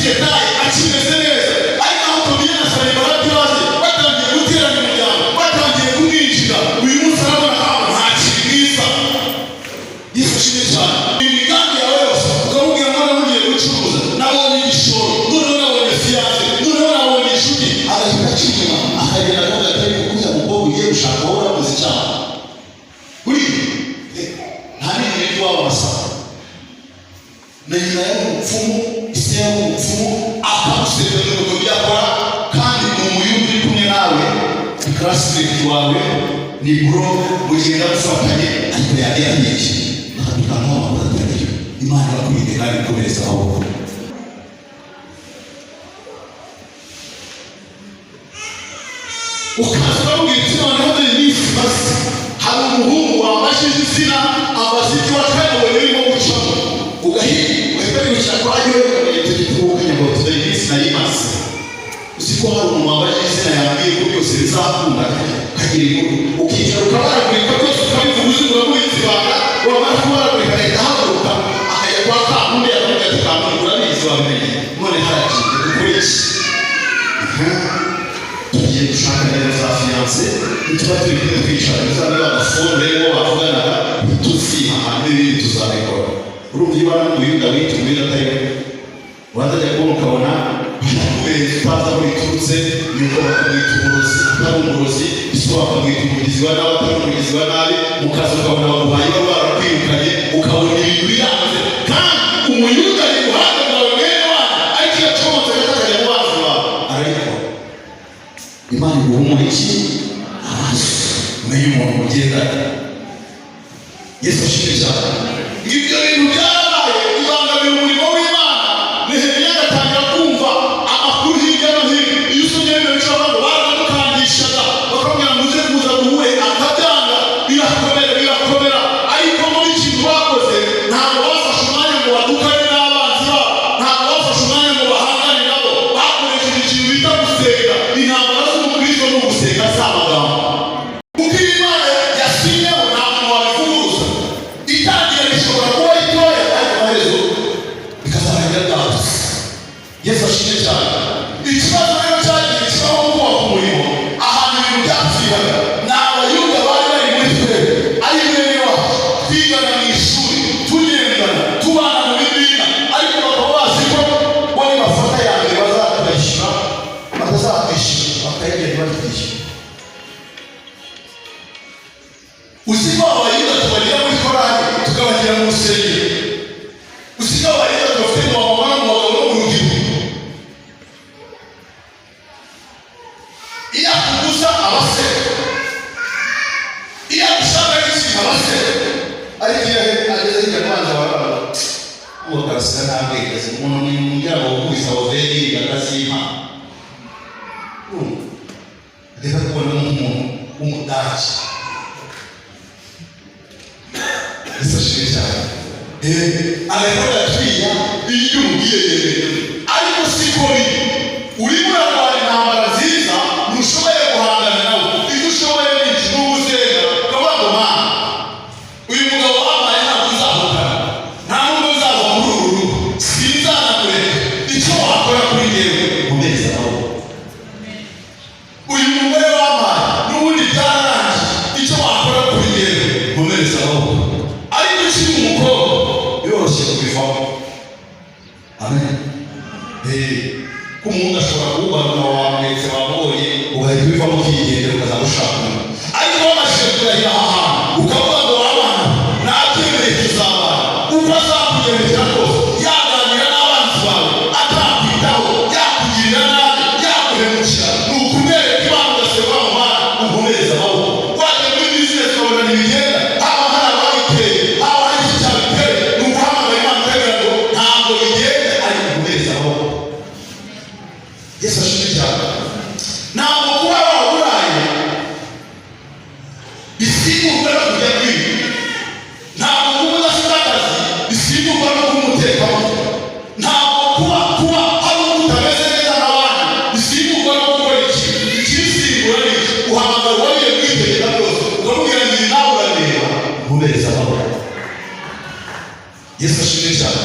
yataye akimeze neza, ariko aho tugiye na sare barabyaze batangiye guterana imiryango, batangiye kumwinjira. Uyu munsi arabona ahantu nta kibwiza. Yifashije cyane imigambi yawe yose, ukamubwira ngo namugiye gucuruza, nabonye igishoro, noneho nabonye fiyanse, noneho nabonye inshuti, agahita acikima akagenda avuga ati ariko kujya umukobwa ugiye gushaka wowe urakoze cyane. Uri nta n'ibintu iwabo basaba na nyina y'umupfumu, ise y'umupfumu, akamusezera n'uko byakora, kandi umuyumbi uri kumwe nawe classmate wawe ni bro mugenda mufatanye, ariko yari yabiki nakabikamo abaturage. Imana bakwiriye kandi gukomereza aho ukaza ubwitsi. Noneho muri minsi basi hari umuhungu wamashije izina abaziki wa kane urimo gucamo ugahiga webari ucyakwaje wewe tegekuka ngo tuzayisi na imasi. Usiko hari umuntu wamashije izina yambwiye ko byose bizakunda kagira inkuru ukicara ukabaragurika byose ukabivuga uzura muri zibanga wamara kubaragurika leta haguruka akajya kwa kamundi akavuga ati kamundi urabizi wamenye none harakiye ukuriki. Tugiye gushaka rero za fiyanse nituba turi kumwe twicara bizaba bagafone rero bavuganaga tuziha ahantu n'ibindi tuzabikora. Urumva iyo bana muyuda witumira atari wazajya kubona ukabona utaza aho biturutse yuko bakamwita umurozi, atari umurozi iswa bakamwita umugizi wa nabi, atari umugizi wa nabi, mukaza ukabona baguhaye iba barakwirukanye ukabona ibintu biranze, kandi umuyuda ari iruhande rwawe mwene wanyu, ariko iyo acomotse agataganya mu banzi bawe arabikora. Imana iguha iki amaso umenye umuntu mugendana. Yesu ashimwe cyane. Ibyo bintu byabaye bibangamira umurimo w'Imana. Nehemiya agatangira kumva amakuru hirya no hino. Iyo usomye ibyo bice abantu baramukangishaga bakamubwira ngo uze kuza duhure, akabyanga birakomera. Ariko muri kintu bakoze ntabwo bafashe umwanya ngo badukane n'abanzi babo, ntabwo bafashe umwanya ngo bahangane nabo, bakoresheje ikintu bita gusenga. Intambara z'umukristo no gusenga si amagambo. Kuko Imana yasinyeho nta muntu wabivuguruza. Itangira rishobora kuba ritoya ariko amaherezo bikazarangira ryagutse. Yesu ashimwe cyane. Ikibazo rero cyagiye kibaho mu kubaka umurimo ahantu ibintu byapfiraga ni abayuda bari bari muri twebwe, ari bene wacu twigana mu ishuri, tugendana, tubana mu bibina, ariko bakaba bazi ko bo nibafata ya mbere bazatwishyura, batazatwishyura bakayagenda batwishyura. Usiko abayuda tubagira muri korali tukabagira mu rusengero, usiko abayuda tubafite mu bamama mu bagabo no mu rubyiruko. Iyo akuguza abaseka, iyo agushaka n'ikintu abaseka, ariko iyo ageze hirya kubanza barabara uwo karasira ntabwegeze umuntu mwingira ngo ukubisa overi agazima ageza kubona nk'umuntu w'umudage. Yesu ashimwe cyane. Agakora twiya iyo umubwiye yemewe, ariko siko biri. Urimo urarwara intambara nziza ntushoboye guhangana nawe. Ibyo ushoboye ni iki? Ni ugusenga ukavuga ngo Mana uyu mugabo wabaye ntabwo uzahukana, nta n'ubwo uzava muri uru rugo, sinzanamureka. Icyo wakora kuri njyewe nkomeza nawe. Uyu mugore wabaye n'ubundi byararangiye, icyo wakora kuri njyewe nkomeza nawe. Ariko ukiri umukobwa yoroshye kubivamo. Amen. Umuntu ashobora kuwubarura wamwetse wamubonye ugahita ubivamo ukigendera ukaza gushaka. Ariko wabashije kurahira aha hantu ukavuga ngo wabana ntabyemereye tuzabana, uko azakugendekera kose yaganira n'abanzi bawe atakwitaho, yakugirira nabi, yaguhemukira, ni ukumwereka Imana ugasenga mu Mana ukomereza amaboko. Wajya muri bizinesi ukabona ntibigenda, haba hari ababiteye, haba hari iki cyabiteye, ni uguhamagara Imana ukagira ngo ntabwo bigenda, ariko ukomereza amaboko. Yesu ashimwe cyane. Ntabwo kuba waburaye bisimburwa no kujya kwiga, ntabwo kuba udafite akazi bisimburwa no kumutekamo, ntabwo kuba hari umuntu utameze neza nk'abandi bisimburwa no gukora ikintu. Ikibisimbura ni uhamagara uwagiye kwitegeka rwose ukamubwira ngo ibi nawe urareba nkomereza amaboko. Yesu ashimwe cyane.